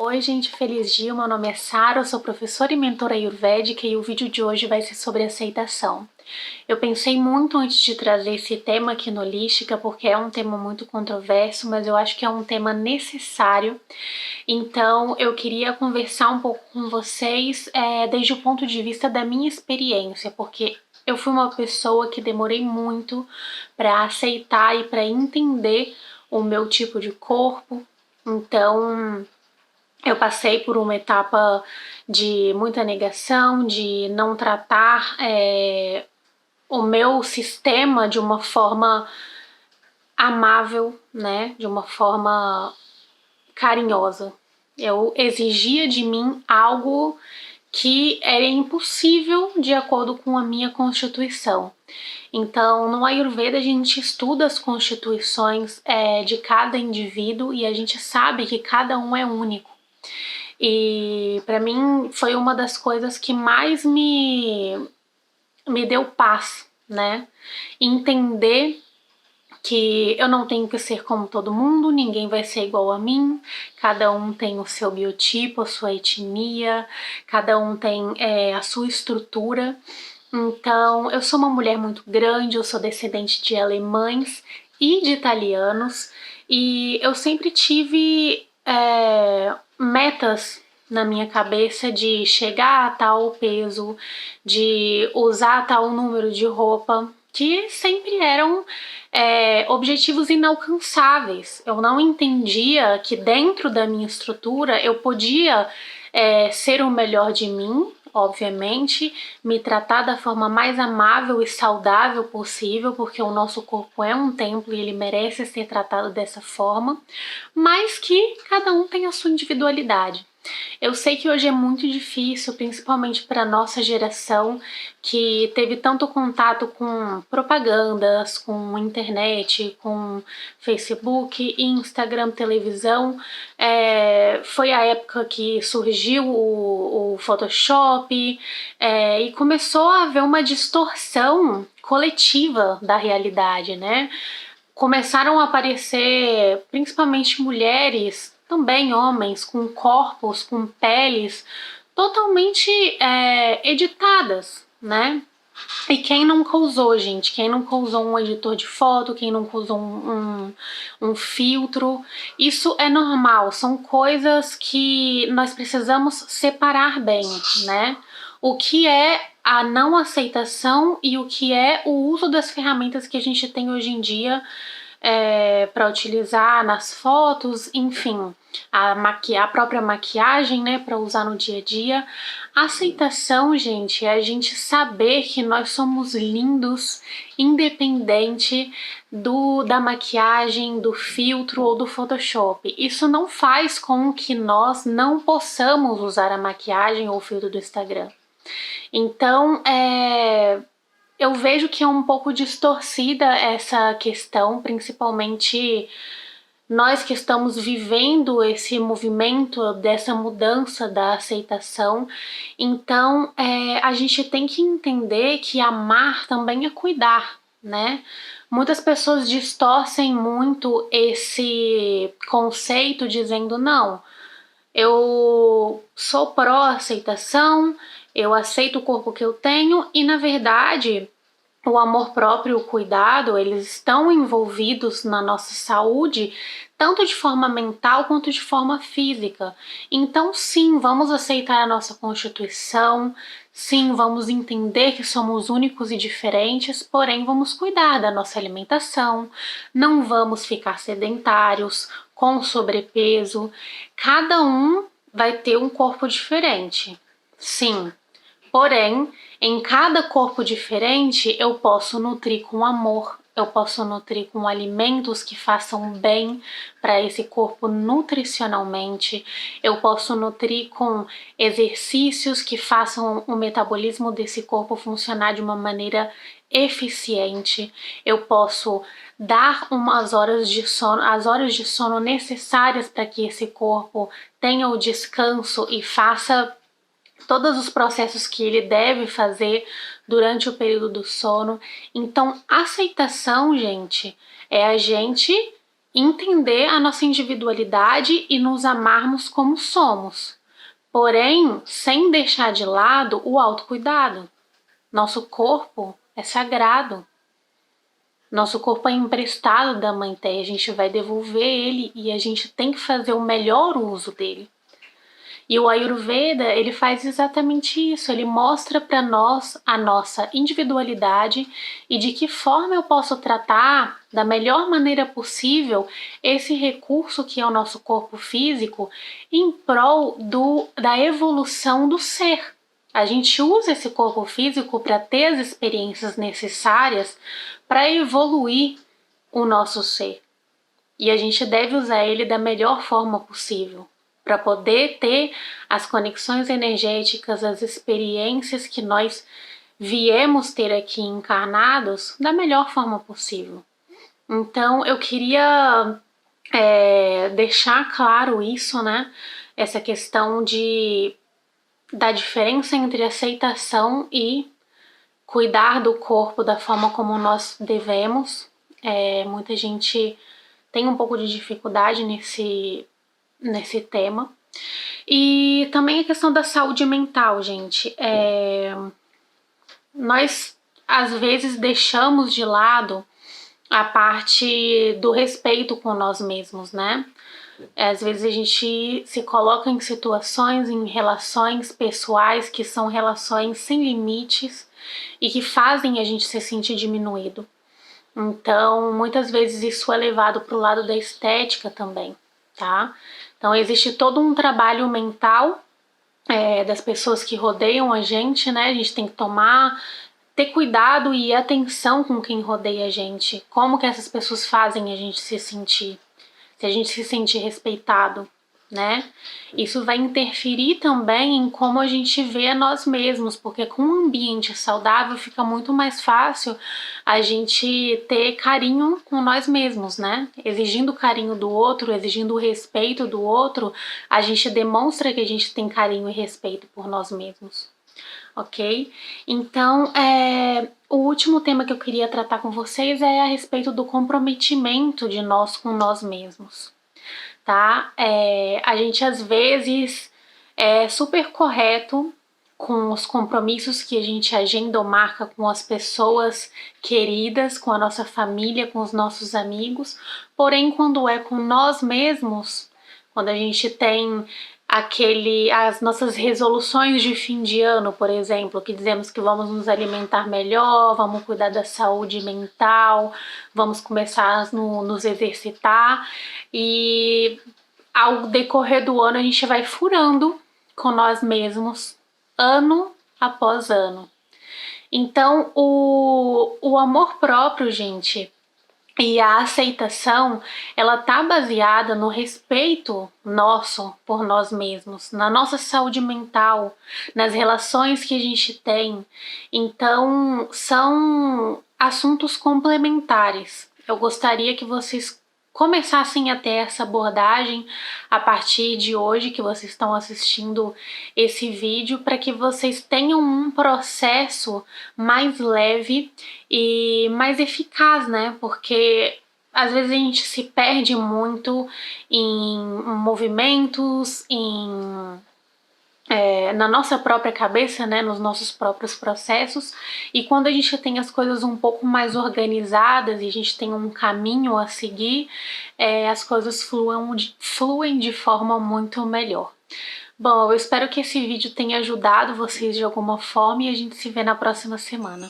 Oi gente, feliz dia, meu nome é Sara, eu sou professora e mentora ayurvédica e o vídeo de hoje vai ser sobre aceitação. Eu pensei muito antes de trazer esse tema aqui no Holística, porque é um tema muito controverso, mas eu acho que é um tema necessário. Então eu queria conversar um pouco com vocês desde o ponto de vista da minha experiência, porque eu fui uma pessoa que demorei muito para aceitar e para entender o meu tipo de corpo. Então eu passei por uma etapa de muita negação, de não tratar o meu sistema de uma forma amável, né? De uma forma carinhosa. Eu exigia de mim algo que era impossível de acordo com a minha constituição. Então, no Ayurveda a gente estuda as constituições de cada indivíduo e a gente sabe que cada um é único. E para mim foi uma das coisas que mais me deu paz, né? Entender que eu não tenho que ser como todo mundo, ninguém vai ser igual a mim, cada um tem o seu biotipo, a sua etnia, cada um tem a sua estrutura. Então, eu sou uma mulher muito grande, eu sou descendente de alemães e de italianos, e eu sempre tive metas na minha cabeça de chegar a tal peso, de usar tal número de roupa, que sempre eram objetivos inalcançáveis. Eu não entendia que dentro da minha estrutura eu podia ser o melhor de mim, obviamente, me tratar da forma mais amável e saudável possível, porque o nosso corpo é um templo e ele merece ser tratado dessa forma, mas que cada um tem a sua individualidade. Eu sei que hoje é muito difícil, principalmente para nossa geração, que teve tanto contato com propagandas, com internet, com Facebook, Instagram, televisão. Foi a época que surgiu o Photoshop e começou a haver uma distorção coletiva da realidade, né? Começaram a aparecer principalmente mulheres, também homens, com corpos, com peles totalmente editadas, né? E quem nunca usou, gente? Quem nunca usou um editor de foto? Quem nunca usou um filtro? Isso é normal, são coisas que nós precisamos separar bem, né? O que é a não aceitação e o que é o uso das ferramentas que a gente tem hoje em dia para utilizar nas fotos, enfim, a própria maquiagem, né, para usar no dia a dia. A aceitação, gente, é a gente saber que nós somos lindos, independente da maquiagem, do filtro ou do Photoshop. Isso não faz com que nós não possamos usar a maquiagem ou o filtro do Instagram. Então, eu vejo que é um pouco distorcida essa questão, principalmente nós que estamos vivendo esse movimento dessa mudança da aceitação. Então, a gente tem que entender que amar também é cuidar, né? Muitas pessoas distorcem muito esse conceito dizendo não, eu sou pró-aceitação, eu aceito o corpo que eu tenho e, na verdade, o amor próprio e o cuidado, eles estão envolvidos na nossa saúde, tanto de forma mental quanto de forma física. Então, sim, vamos aceitar a nossa constituição, sim, vamos entender que somos únicos e diferentes, porém vamos cuidar da nossa alimentação, não vamos ficar sedentários, com sobrepeso. Cada um vai ter um corpo diferente, sim. Porém, em cada corpo diferente, eu posso nutrir com amor, eu posso nutrir com alimentos que façam bem para esse corpo nutricionalmente, eu posso nutrir com exercícios que façam o metabolismo desse corpo funcionar de uma maneira eficiente, eu posso dar umas horas de sono, as horas de sono necessárias para que esse corpo tenha o descanso e faça todos os processos que ele deve fazer durante o período do sono. Então, aceitação, gente, é a gente entender a nossa individualidade e nos amarmos como somos, porém sem deixar de lado o autocuidado. Nosso corpo é sagrado. Nosso corpo é emprestado da Mãe Terra, a gente vai devolver ele e a gente tem que fazer o melhor uso dele. E o Ayurveda, ele faz exatamente isso, ele mostra para nós a nossa individualidade e de que forma eu posso tratar da melhor maneira possível esse recurso que é o nosso corpo físico em prol da evolução do ser. A gente usa esse corpo físico para ter as experiências necessárias para evoluir o nosso ser. E a gente deve usar ele da melhor forma possível, para poder ter as conexões energéticas, as experiências que nós viemos ter aqui encarnados da melhor forma possível. Então eu queria deixar claro isso, né? Essa questão da diferença entre aceitação e cuidar do corpo da forma como nós devemos. Muita gente tem um pouco de dificuldade nesse tema. E também a questão da saúde mental, gente. Nós, às vezes, deixamos de lado a parte do respeito com nós mesmos, né? Às vezes a gente se coloca em situações, em relações pessoais que são relações sem limites e que fazem a gente se sentir diminuído. Então, muitas vezes isso é levado para o lado da estética também, tá? Então, existe todo um trabalho mental das pessoas que rodeiam a gente, né? A gente tem que ter cuidado e atenção com quem rodeia a gente. Como que essas pessoas fazem a gente se sentir? Se a gente se sentir respeitado, né? Isso vai interferir também em como a gente vê a nós mesmos, porque com um ambiente saudável fica muito mais fácil a gente ter carinho com nós mesmos, né? Exigindo o carinho do outro, exigindo o respeito do outro, a gente demonstra que a gente tem carinho e respeito por nós mesmos. Ok? Então, o último tema que eu queria tratar com vocês é a respeito do comprometimento de nós com nós mesmos, tá? A gente às vezes é super correto com os compromissos que a gente agenda ou marca com as pessoas queridas, com a nossa família, com os nossos amigos, porém quando é com nós mesmos, quando a gente tem as nossas resoluções de fim de ano, por exemplo, que dizemos que vamos nos alimentar melhor, vamos cuidar da saúde mental, vamos começar a nos exercitar e ao decorrer do ano a gente vai furando com nós mesmos, ano após ano. Então, o amor próprio, gente, e a aceitação, ela tá baseada no respeito nosso por nós mesmos, na nossa saúde mental, nas relações que a gente tem. Então, são assuntos complementares. Eu gostaria que vocês começassem a ter essa abordagem a partir de hoje que vocês estão assistindo esse vídeo, para que vocês tenham um processo mais leve e mais eficaz, né? Porque às vezes a gente se perde muito em movimentos, na nossa própria cabeça, né, nos nossos próprios processos, e quando a gente tem as coisas um pouco mais organizadas e a gente tem um caminho a seguir, as coisas fluem de forma muito melhor. Bom, eu espero que esse vídeo tenha ajudado vocês de alguma forma e a gente se vê na próxima semana.